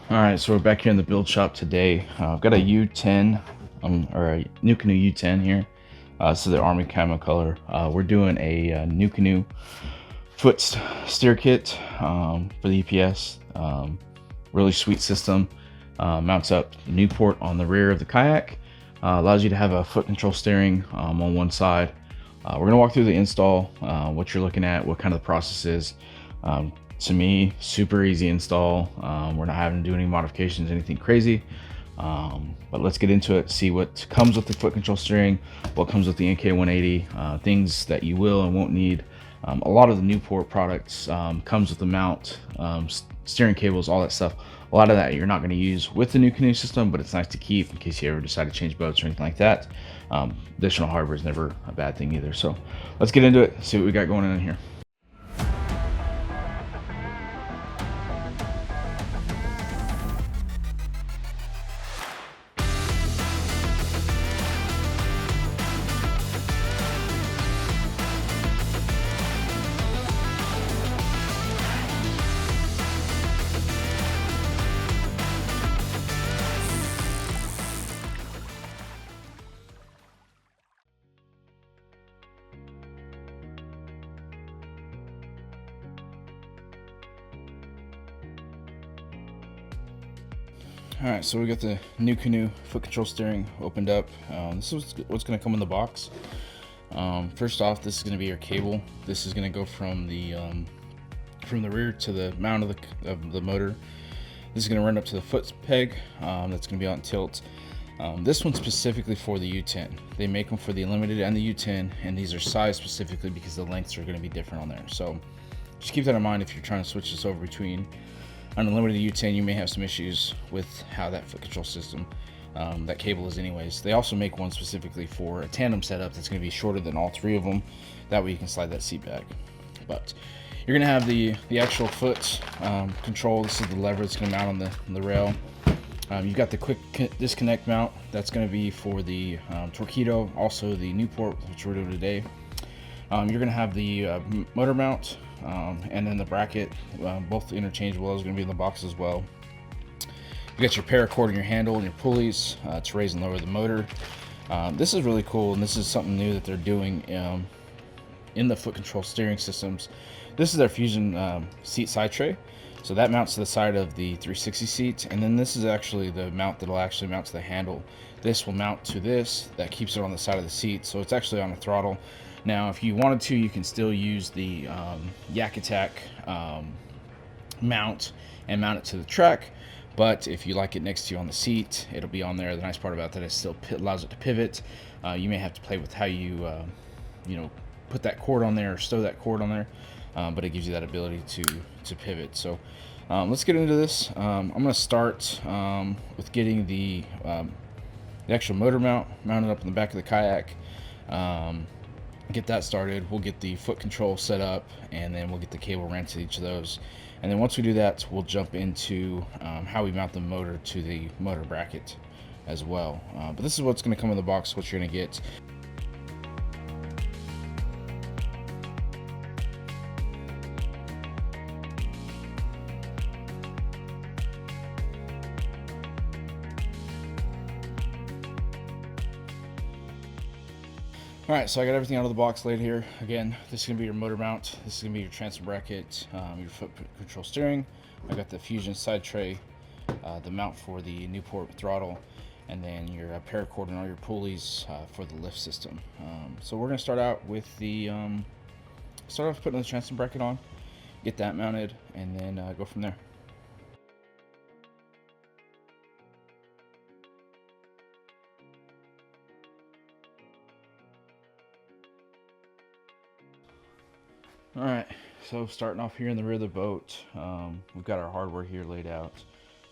All right, so we're back here in the build shop today. I've got a U10, or a NuCanoe U10 here. This is the Army camo color. We're doing a NuCanoe foot steer kit for the EPS. Really sweet system. Mounts up Newport on the rear of the kayak. Allows you to have a foot control steering on one side. We're gonna walk through the install, what you're looking at, what kind of the process is. To me, super easy install. We're not having to do any modifications, anything crazy. But let's get into it, see what comes with the foot control steering, what comes with the NK180, things that you will and won't need. A lot of the Newport products comes with the mount, steering cables, all that stuff. A lot of that you're not going to use with the NuCanoe system, but it's nice to keep in case you ever decide to change boats or anything like that. Additional hardware is never a bad thing either. So let's get into it, see what we got going on in here. All right, so we got the NuCanoe foot control steering opened up. This is what's going to come in the box. First off, this is going to be your cable. This is going to go from the rear to the mount of the motor. This is going to run up to the foot peg. That's going to be on tilt. This one's specifically for the U10. They make them for the Unlimited and the U10, and these are sized specifically because the lengths are going to be different on there. So just keep that in mind if you're trying to switch this over between an Unlimited U10. You may have some issues with how that foot control system, that cable is anyways. They also make one specifically for a tandem setup that's going to be shorter than all three of them. That way you can slide that seat back. But you're going to have the actual foot control. This is the lever that's going to mount on the rail. You've got the quick disconnect mount. That's going to be for the Torqeedo, also the Newport, which we're doing today. You're going to have the motor mount, and then the bracket, both interchangeable. Those are going to be in the box as well. You got your paracord and your handle and your pulleys to raise and lower the motor. This is really cool, and this is something new that they're doing in the foot control steering systems. This is their Fusion seat side tray. So that mounts to the side of the 360 seat, and then this is actually the mount that'll actually mount to the handle. This will mount to this, that keeps it on the side of the seat, so it's actually on the throttle. Now, if you wanted to, you can still use the Yak Attack mount and mount it to the track, but if you like it next to you on the seat, it'll be on there. The nice part about that is it still allows it to pivot. You may have to play with how you put that cord on there or stow that cord on there, but it gives you that ability to pivot. So let's get into this. I'm going to start with getting the actual motor mounted up in the back of the kayak. Get that started. We'll get the foot control set up, and then we'll get the cable ran to each of those. And then once we do that, we'll jump into how we mount the motor to the motor bracket as well. But this is what's going to come in the box, what you're going to get. Alright, so I got everything out of the box laid here. Again, this is going to be your motor mount, this is going to be your transom bracket, your foot control steering. I got the Fusion side tray, the mount for the Newport Throttle, and then your paracord and all your pulleys for the lift system. So we're going to start out with the, start off putting the transom bracket on, get that mounted, and then go from there. Alright, so starting off here in the rear of the boat, we've got our hardware here laid out.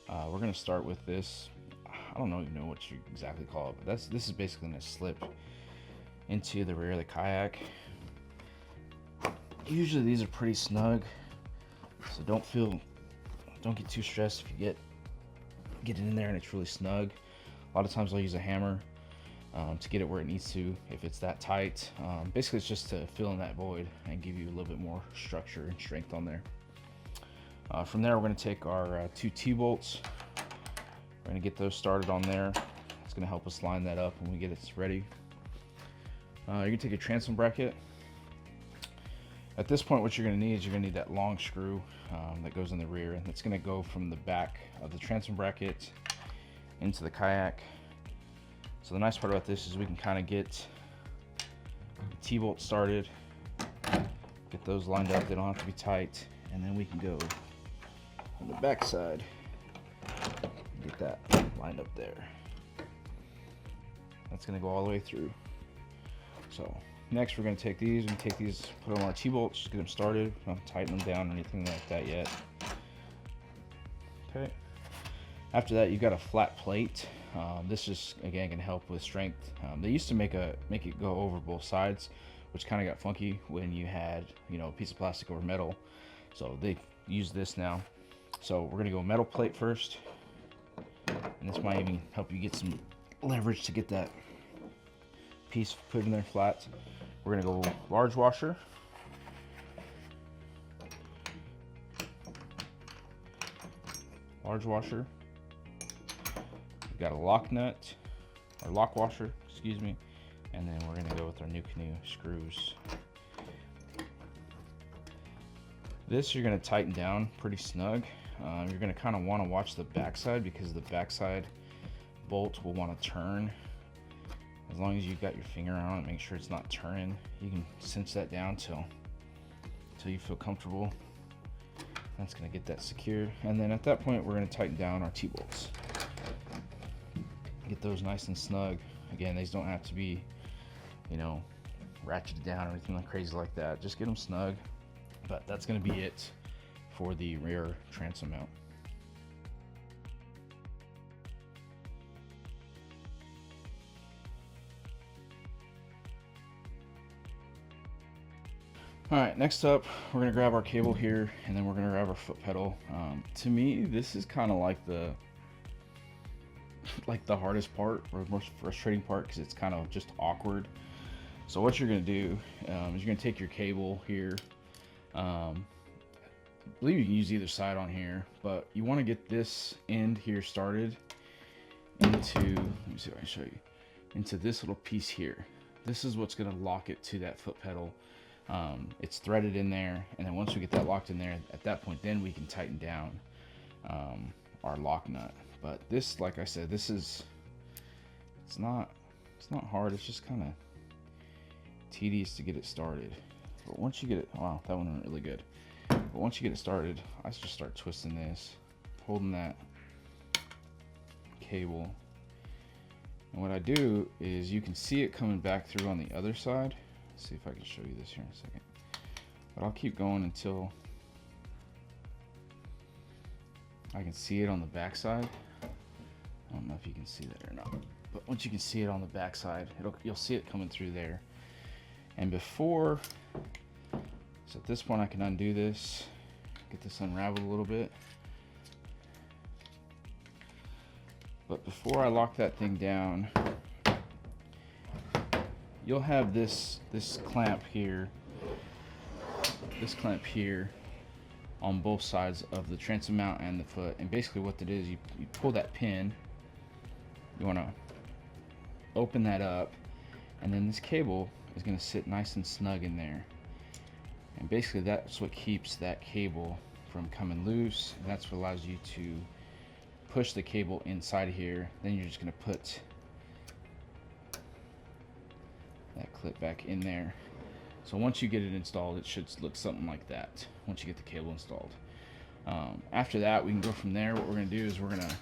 We're going to start with this. I don't even know what you exactly call it, but this is basically going to slip into the rear of the kayak. Usually these are pretty snug, so don't get too stressed if you get it in there and it's really snug. A lot of times I'll use a hammer to get it where it needs to if it's that tight. Basically it's just to fill in that void and give you a little bit more structure and strength on there. From there we're going to take our two T-bolts We're gonna get those started on there. It's gonna help us line that up when we get it ready. You're gonna take a transom bracket. At this point, what you're gonna need is that long screw that goes in the rear, and it's gonna go from the back of the transom bracket into the kayak. So the nice part about this is we can kind of get the T-bolt started, get those lined up, they don't have to be tight, and then we can go on the back side, get that lined up there. That's gonna go all the way through. So next we're gonna take these, put on our T-bolts, just get them started. Don't tighten them down or anything like that yet. Okay. After that, you've got a flat plate. This is again gonna help with strength. They used to make it go over both sides, which kind of got funky when you had, you know, a piece of plastic over metal. So they use this now. So we're gonna go metal plate first, and this might even help you get some leverage to get that piece put in there flat. We're gonna go large washer. Large washer. We've got a lock nut, or lock washer, excuse me, and then we're gonna go with our NuCanoe screws. This you're gonna tighten down pretty snug. You're gonna kind of want to watch the backside, because the backside bolt will want to turn. As long as you've got your finger on it, make sure it's not turning. You can cinch that down till you feel comfortable. That's gonna get that secured, and then at that point we're gonna tighten down our T-bolts. Get those nice and snug. Again, these don't have to be, you know, ratcheted down or anything like crazy like that. Just get them snug. But that's gonna be it for the rear transom mount. All right, next up, we're gonna grab our cable here, and then we're gonna grab our foot pedal. To me, this is kind of like the hardest part, or most frustrating part, because it's kind of just awkward. So what you're gonna do is you're gonna take your cable here. I believe you can use either side on here, but you want to get this end here started into, let me see if I can show you, into this little piece here. This is what's gonna lock it to that foot pedal. It's threaded in there, and then once we get that locked in there, at that point then we can tighten down our lock nut. But this, like I said, this is, it's not hard, it's just kind of tedious to get it started. But once you get it, wow, that one went really good. But once you get it started, I just start twisting this, holding that cable. And what I do is, you can see it coming back through on the other side. Let's see if I can show you this here in a second. But I'll keep going until I can see it on the back side. I don't know if you can see that or not. But once you can see it on the back side, you'll see it coming through there. And before, so at this point I can undo this, get this unraveled a little bit. But before I lock that thing down, you'll have this clamp here on both sides of the transom mount and the foot. And basically what it is, you pull that pin, you want to open that up, and then this cable is going to sit nice and snug in there. And basically that's what keeps that cable from coming loose, and that's what allows you to push the cable inside of here. Then you're just going to put that clip back in there. So once you get it installed, it should look something like that once you get the cable installed. After that, we can go from there. What we're going to do is we're going to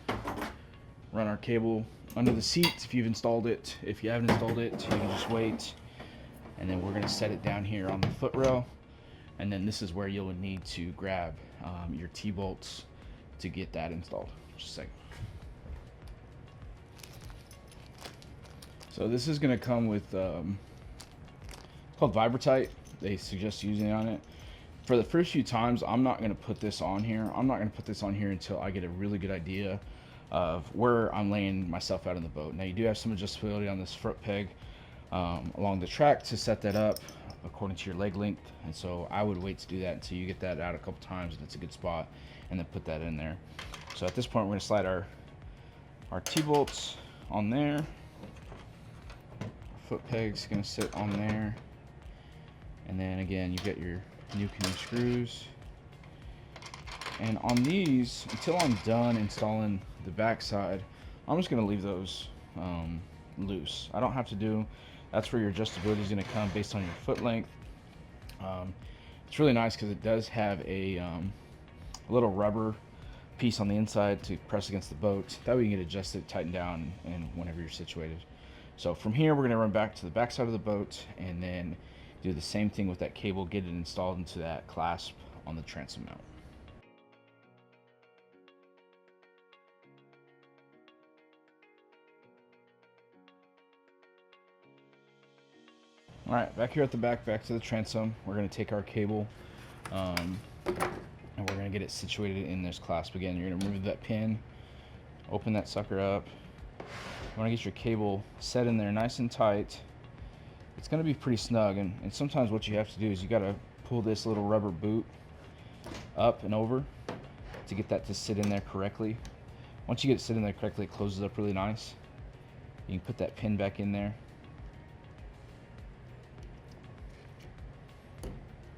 run our cable under the seat if you've installed it. If you haven't installed it, you can just wait. And then we're going to set it down here on the footrail. And then this is where you'll need to grab your T-bolts to get that installed. Just a second. So this is going to come with called Vibratite. They suggest using it on it. For the first few times, I'm not going to put this on here. I'm not going to put this on here until I get a really good idea of where I'm laying myself out in the boat. Now you do have some adjustability on this front peg along the track to set that up according to your leg length, and so I would wait to do that until you get that out a couple times and it's a good spot, and then put that in there. So at this point, we're going to slide our our T-bolts on there. Foot peg's gonna sit on there. And then again, you've got your NuCanoe screws. And on these, until I'm done installing the backside, I'm just gonna leave those loose. I don't have to do, that's where your adjustability is gonna come based on your foot length. It's really nice because it does have a little rubber piece on the inside to press against the boat. That way you can adjust it, tighten down, and whenever you're situated. So from here, we're gonna run back to the back side of the boat and then do the same thing with that cable, get it installed into that clasp on the transom mount. All right, back here at the back to the transom, we're gonna take our cable and we're gonna get it situated in this clasp. Again, you're gonna remove that pin, open that sucker up. You wanna get your cable set in there nice and tight. It's gonna be pretty snug, and sometimes what you have to do is you gotta pull this little rubber boot up and over to get that to sit in there correctly. Once you get it sit in there correctly, it closes up really nice. You can put that pin back in there.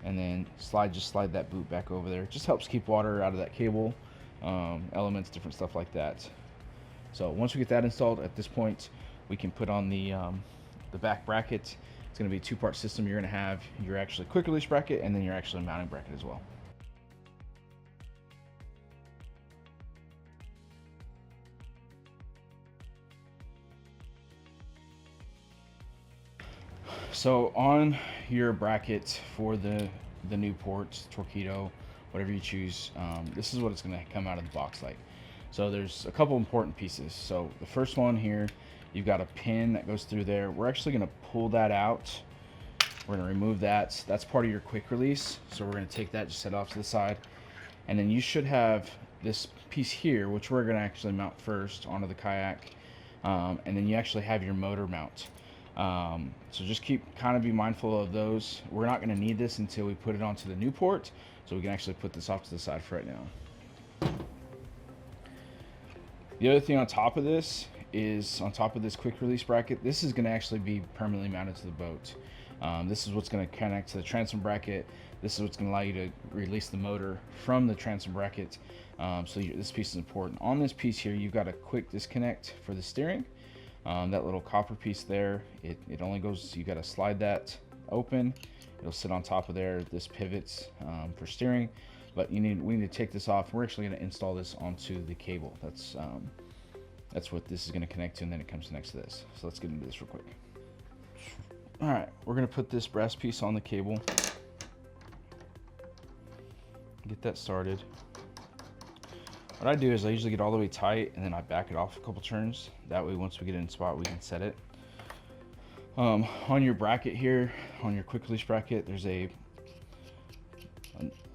And then just slide that boot back over there. It just helps keep water out of that cable, elements, different stuff like that. So once we get that installed, at this point, we can put on the back bracket. It's gonna be a two-part system. You're gonna have your actually quick release bracket and then your actually mounting bracket as well. So on your bracket for the Newport, Torqeedo, whatever you choose, this is what it's going to come out of the box like. So there's a couple important pieces. So the first one here, you've got a pin that goes through there. We're actually going to pull that out. We're going to remove that. That's part of your quick release. So we're going to take that, just set off to the side. And then you should have this piece here, which we're going to actually mount first onto the kayak. And then you actually have your motor mount. So just kind of be mindful of those. We're not going to need this until we put it onto the Newport, so we can actually put this off to the side for right now. The other thing on top of this is, on top of this quick release bracket, this is going to actually be permanently mounted to the boat. This is what's going to connect to the transom bracket. This is what's going to allow you to release the motor from the transom bracket. This piece is important. On this piece here, you've got a quick disconnect for the steering. That little copper piece there, it only goes, you got to slide that open. It'll sit on top of there. This pivots for steering, but we need to take this off. We're actually going to install this onto the cable. That's what this is going to connect to, and then it comes next to this. So let's get into this real quick. All right, we're going to put this brass piece on the cable. Get that started. What I do is I usually get all the way tight and then I back it off a couple turns. That way once we get in spot, we can set it. On your bracket here, on your quick release bracket, there's a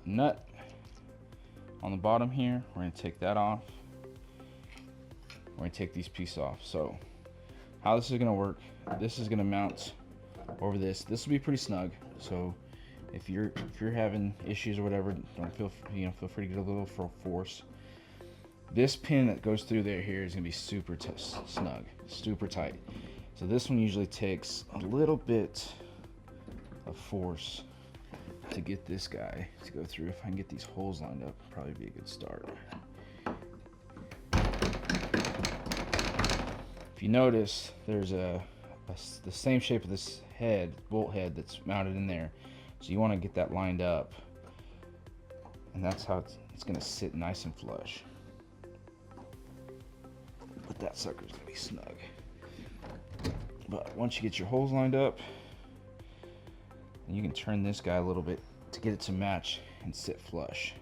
nut on the bottom here. We're gonna take that off. We're gonna take these pieces off. So how this is gonna work, this is gonna mount over this. This will be pretty snug. So if you're having issues or whatever, don't feel free to get a little force. This pin that goes through there here is gonna be super snug, super tight. So this one usually takes a little bit of force to get this guy to go through. If I can get these holes lined up, probably be a good start. If you notice, there's the same shape of this head, bolt head that's mounted in there. So you wanna get that lined up, and that's how it's gonna sit nice and flush. But that sucker's gonna be snug. But once you get your holes lined up, you can turn this guy a little bit to get it to match and sit flush.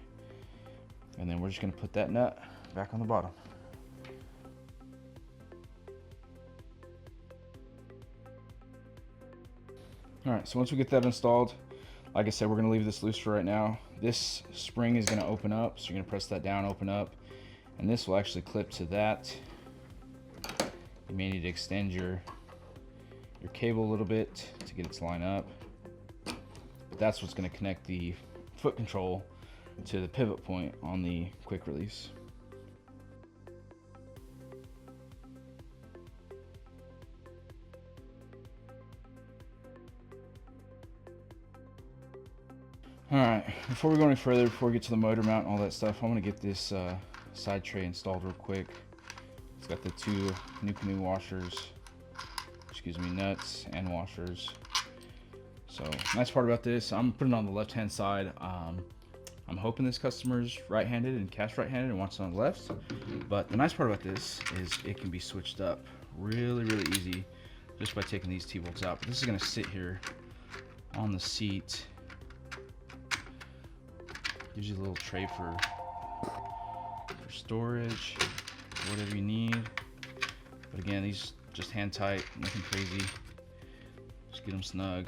And then we're just gonna put that nut back on the bottom. All right, so once we get that installed, like I said, we're gonna leave this loose for right now. This spring is gonna open up, so you're gonna press that down, open up, and this will actually clip to that. You may need to extend your cable a little bit to get it to line up. But that's what's going to connect the foot control to the pivot point on the quick release. All right, before we go any further, before we get to the motor mount and all that stuff, I'm gonna get this side tray installed real quick. It's got the two NuCanoe washers, nuts and washers. So nice part about this, I'm putting it on the left hand side. I'm hoping this customer's right-handed and cast right-handed and wants it on the left. But the nice part about this is it can be switched up really easy just by taking these T-bolts out. But this is gonna sit here on the seat. Gives you a little tray for storage, whatever you need. But again, these just hand tight, nothing crazy. Just get them snug.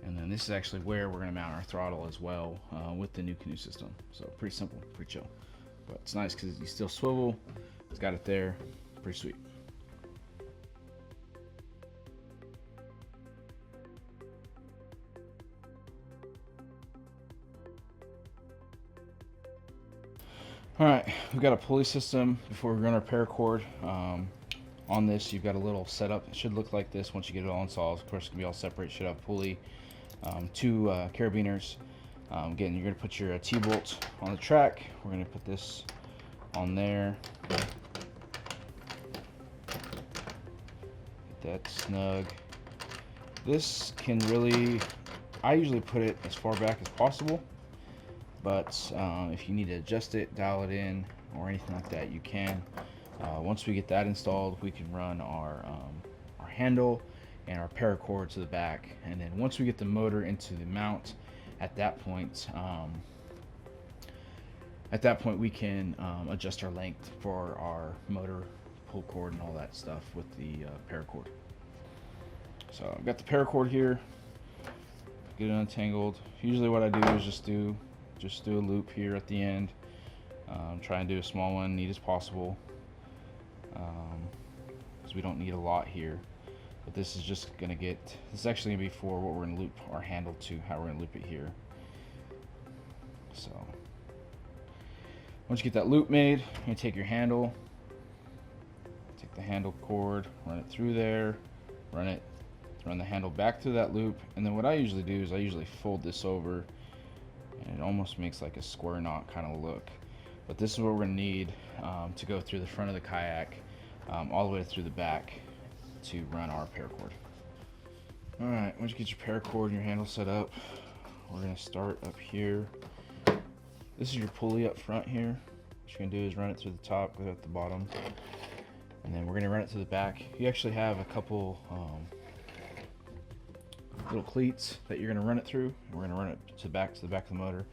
And then this is actually where we're gonna mount our throttle as well with the NuCanoe system. So pretty simple, pretty chill. But it's nice because you still swivel, it's got it there, pretty sweet. All right, we've got a pulley system before we run our paracord. On this, you've got a little setup. It should look like this once you get it all installed. Of course, it's gonna be all separate. Should have a pulley, two carabiners. Again, you're gonna put your T-bolt on the track. We're gonna put this on there. Get that snug. This can really, I usually put it as far back as possible. But if you need to adjust it, dial it in, or anything like that, you can. Once we get that installed, we can run our handle and our paracord to the back. And then once we get the motor into the mount, at that point we can adjust our length for our motor pull cord and all that stuff with the paracord. So I've got the paracord here. Get it untangled. Usually what I do is just do a loop here at the end. Try and do a small one, neat as possible, because we don't need a lot here. But this is just gonna this is actually gonna be for what we're gonna loop our handle to, how we're gonna loop it here. So once you get that loop made, you're gonna take your handle, take the handle cord, run it through there, run the handle back through that loop, and then what I usually do is I usually fold this over, and it almost makes like a square knot kind of look. But this is what we're gonna need to go through the front of the kayak all the way through the back to run our paracord. All right, once you get your paracord and your handle set up, we're gonna start up here. This is your pulley up front here. What you're gonna do is run it through the top, go at the bottom, and then we're gonna run it to the back. You actually have a couple little cleats that you're gonna run it through. We're gonna run it to the back of the motor.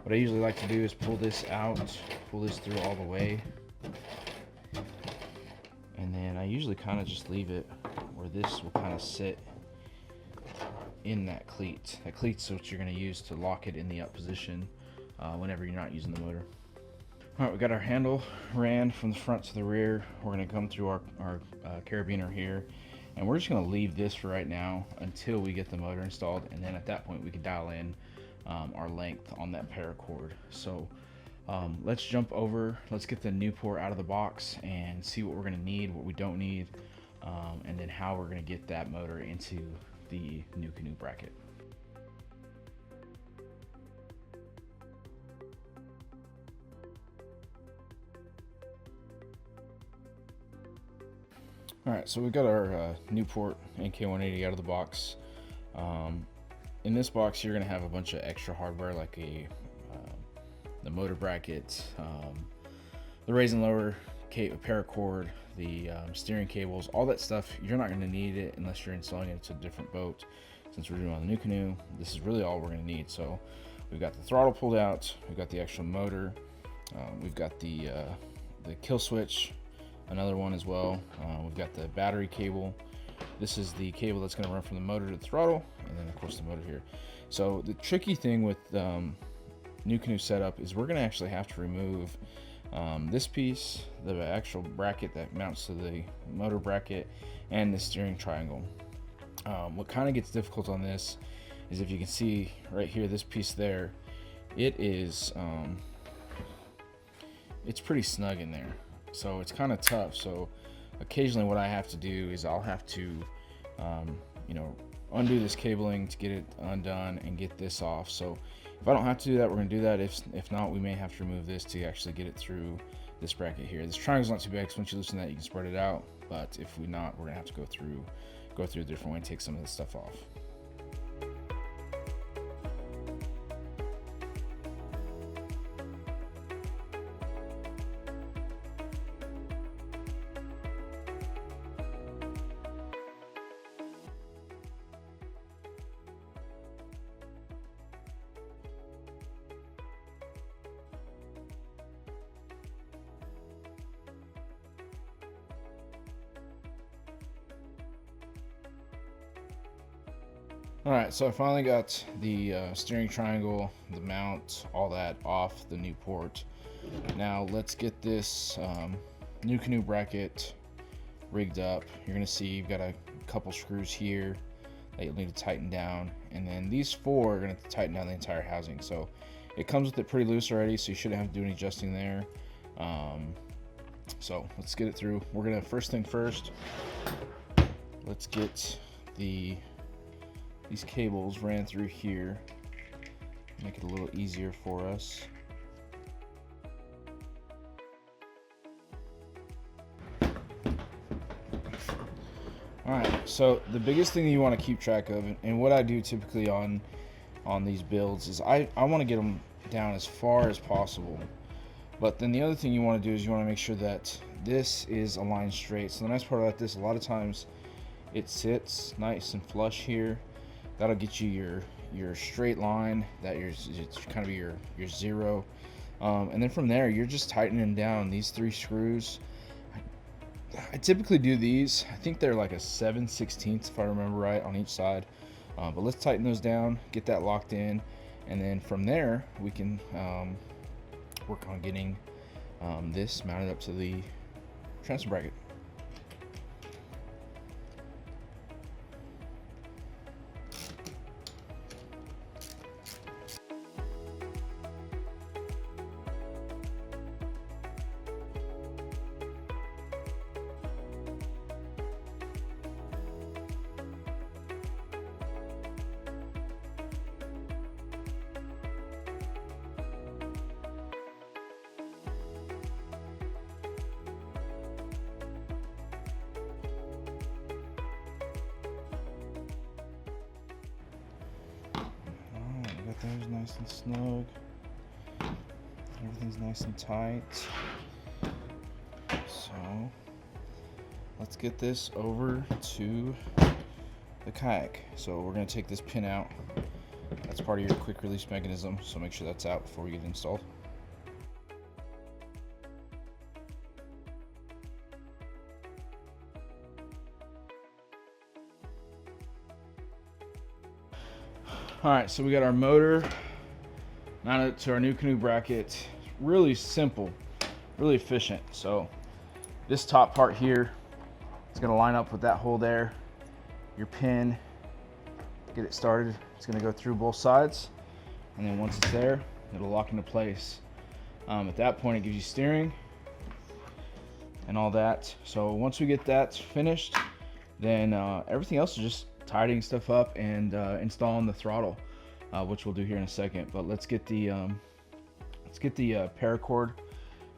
What I usually like to do is pull this out, pull this through all the way, and then I usually kind of just leave it where this will kind of sit in that cleat. That cleat's what you're gonna use to lock it in the up position whenever you're not using the motor. All right, we got our handle ran from the front to the rear. We're gonna come through our carabiner here. And we're just gonna leave this for right now until we get the motor installed, and then at that point we can dial in our length on that paracord. So let's jump over, let's get the Newport out of the box and see what we're gonna need, what we don't need, and then how we're gonna get that motor into the NuCanoe bracket. All right, so we've got our Newport NK180 out of the box. In this box, you're gonna have a bunch of extra hardware like the motor bracket, the raise and lower paracord, the steering cables, all that stuff. You're not gonna need it unless you're installing it to a different boat. Since we're doing on the NuCanoe, this is really all we're gonna need. So we've got the throttle pulled out, we've got the actual motor, we've got the kill switch, another one as well. We've got the battery cable. This is the cable that's going to run from the motor to the throttle, and then of course the motor here. So the tricky thing with NuCanoe setup is we're going to actually have to remove this piece, the actual bracket that mounts to the motor bracket, and the steering triangle. What kind of gets difficult on this is, if you can see right here, this piece there, it is it's pretty snug in there. So it's kind of tough. So occasionally what I have to do is I'll have to, undo this cabling to get it undone and get this off. So if I don't have to do that, we're gonna do that. If not, we may have to remove this to actually get it through this bracket here. This triangle's not too big, because once you loosen that, you can spread it out. But if we're not, we're gonna have to go through a different way and take some of this stuff off. Alright, so I finally got the steering triangle, the mount, all that off the Newport. Now let's get this NuCanoe bracket rigged up. You're going to see you've got a couple screws here that you'll need to tighten down, and then these four are going to tighten down the entire housing. So it comes with it pretty loose already, so you shouldn't have to do any adjusting there. So let's get it through. We're going to, first thing first, let's get these cables ran through here, make it a little easier for us. Alright, so the biggest thing that you want to keep track of, and what I do typically on these builds, is I want to get them down as far as possible. But then the other thing you want to do is you want to make sure that this is aligned straight. So the nice part about this, a lot of times it sits nice and flush here. That'll get you your straight line, it's kind of your zero, and then from there you're just tightening down these three screws. I typically do these, I think they're like a 7/16 if I remember right on each side, but let's tighten those down, get that locked in, and then from there we can work on getting this mounted up to the transom bracket. There's nice and snug. Everything's nice and tight. So let's get this over to the kayak. So we're going to take this pin out. That's part of your quick release mechanism, so make sure that's out before we get it installed. Alright, so we got our motor mounted to our NuCanoe bracket. Really simple, really efficient. So this top part here is going to line up with that hole there. Your pin, get it started. It's going to go through both sides, and then once it's there, it'll lock into place. At that point, it gives you steering and all that. So once we get that finished, then everything else is just tidying stuff up and installing the throttle, which we'll do here in a second. But let's get the paracord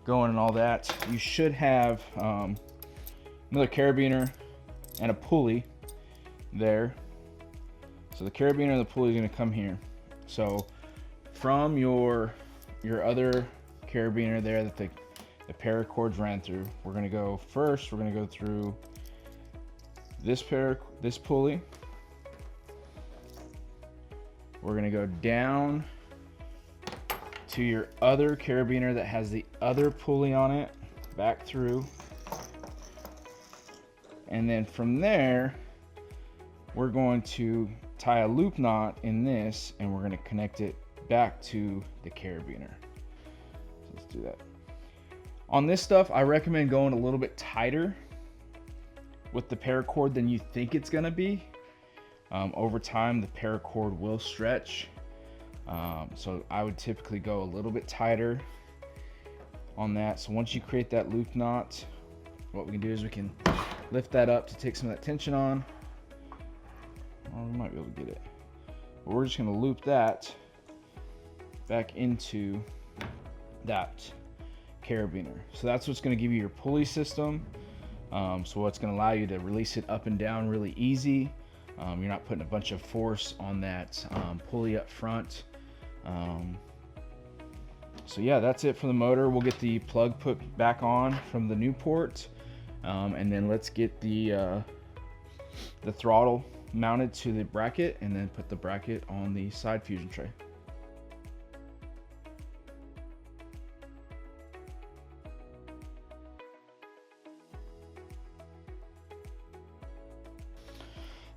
going and all that. You should have another carabiner and a pulley there. So the carabiner and the pulley are going to come here. So from your other carabiner there that the paracords ran through, we're going to go first. We're going to go through this pulley. We're going to go down to your other carabiner that has the other pulley on it, back through, and then from there we're going to tie a loop knot in this, and we're going to connect it back to the carabiner. So let's do that. On this stuff, I recommend going a little bit tighter with the paracord than you think it's going to be. Over time, the paracord will stretch, so I would typically go a little bit tighter on that. So once you create that loop knot, what we can do is we can lift that up to take some of that tension on. Or we might be able to get it. But we're just going to loop that back into that carabiner. So that's what's going to give you your pulley system. So what's going to allow you to release it up and down really easy. You're not putting a bunch of force on that pulley up front. So yeah, that's it for the motor. We'll get the plug put back on from the Newport, and then let's get the throttle mounted to the bracket, and then put the bracket on the side fusion tray.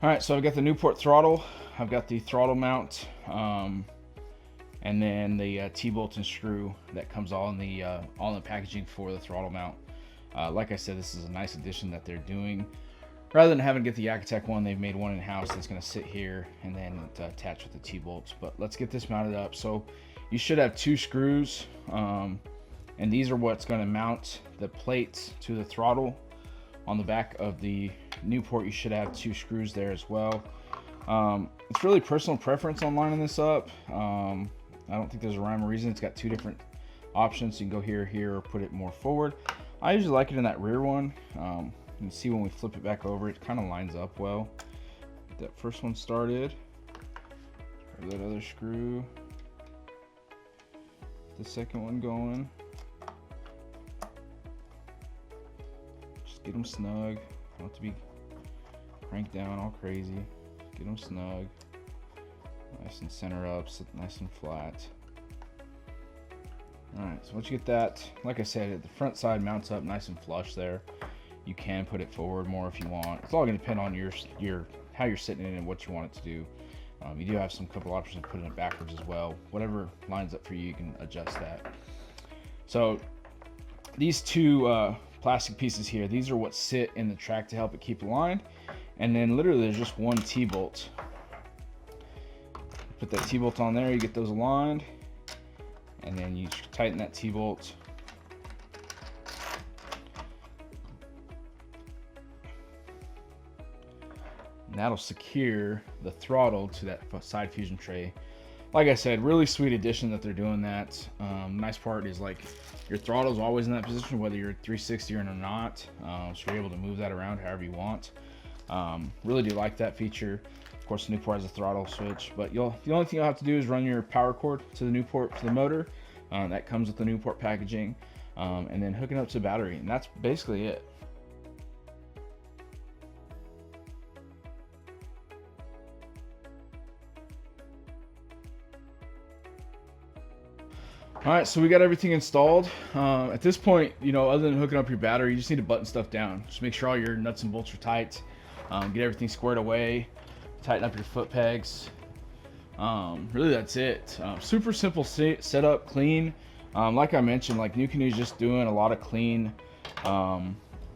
All right, so I've got the Newport Throttle, I've got the throttle mount, and then the T-bolt and screw that comes all in the packaging for the throttle mount. Like I said, this is a nice addition that they're doing. Rather than having to get the Yakatech one, they've made one in-house that's going to sit here and then attach with the T-bolts. But let's get this mounted up. So you should have 2 screws, and these are what's going to mount the plates to the throttle. On the back of the Newport, you should have 2 screws there as well. It's really personal preference on lining this up. I don't think there's a rhyme or reason. It's got 2 different options. You can go here, or put it more forward. I usually like it in that rear one. You can see when we flip it back over, it kind of lines up well. Get that first one started. Grab that other screw. Get the second one going. Just get them snug. Don't have to be cranked down all crazy. Get them snug. Nice and center up, sit nice and flat. Alright, so once you get that, like I said, the front side mounts up nice and flush there. You can put it forward more if you want. It's all going to depend on how you're sitting in it and what you want it to do. You do have some couple options of putting it backwards as well. Whatever lines up for you, you can adjust that. So these 2 plastic pieces here, these are what sit in the track to help it keep aligned. And then literally there's just 1 T-bolt. Put that T-bolt on there, you get those aligned, and then you tighten that T-bolt. And that'll secure the throttle to that side fusion tray. Like I said, really sweet addition that they're doing that. Nice part is like your throttle is always in that position, whether you're 360 or not. So you're able to move that around however you want. Really do like that feature. Of course, the Newport has a throttle switch, but the only thing you'll have to do is run your power cord to the Newport to the motor. That comes with the Newport packaging, and then hook it up to the battery, and that's basically it. All right, so we got everything installed. At this point, other than hooking up your battery, you just need to button stuff down. Just make sure all your nuts and bolts are tight. Get everything squared away. Tighten up your foot pegs. Really, that's it. Super simple setup, clean. Like I mentioned, like NuCanoe is just doing a lot of clean,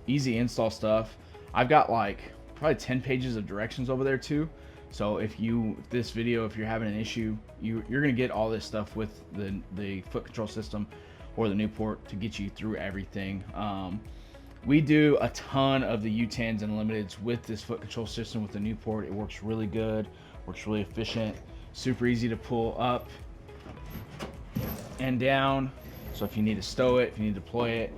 easy install stuff. I've got like probably 10 pages of directions over there too. So if you're having an issue, you're gonna get all this stuff with the foot control system or the Newport to get you through everything. We do a ton of the U10s and Limiteds with this foot control system with the Newport. It works really good, works really efficient, super easy to pull up and down. So if you need to stow it, if you need to deploy it,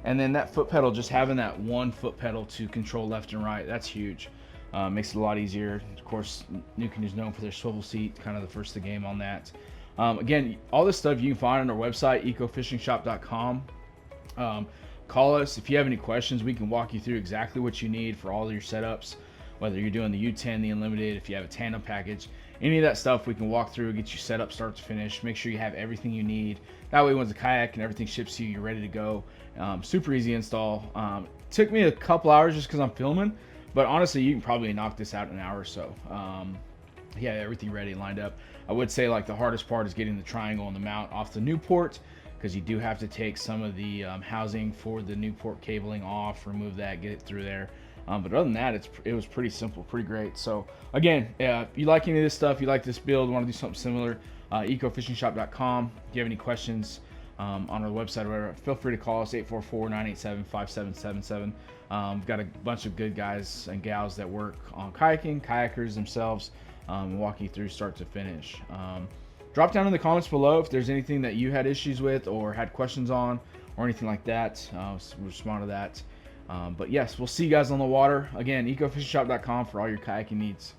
and then that foot pedal, just having that 1 foot pedal to control left and right, that's huge. Makes it a lot easier. Of course, NuCanoe is known for their swivel seat, kind of the first of the game on that. Again, all this stuff you can find on our website, ecofishingshop.com. Call us if you have any questions. We can walk you through exactly what you need for all of your setups, whether you're doing the U10, the Unlimited, if you have a Tandem package, any of that stuff we can walk through, get you set up start to finish, make sure you have everything you need. That way, once the kayak and everything ships to you, you're ready to go. Super easy install. Took me a couple hours just because I'm filming, but honestly, you can probably knock this out in an hour or so. Yeah, everything ready and lined up. I would say like the hardest part is getting the triangle and the mount off the Newport, because you do have to take some of the housing for the Newport cabling off, remove that, get it through there. But other than that, it was pretty simple, pretty great. So again, if you like any of this stuff, you like this build, want to do something similar, ecofishingshop.com. If you have any questions, on our website or whatever, feel free to call us 844-987-5777. We've got a bunch of good guys and gals that work on kayaking, kayakers themselves, and walk you through start to finish. Drop down in the comments below if there's anything that you had issues with or had questions on or anything like that. We'll respond to that. But yes, we'll see you guys on the water. Again, ecofishingshop.com for all your kayaking needs.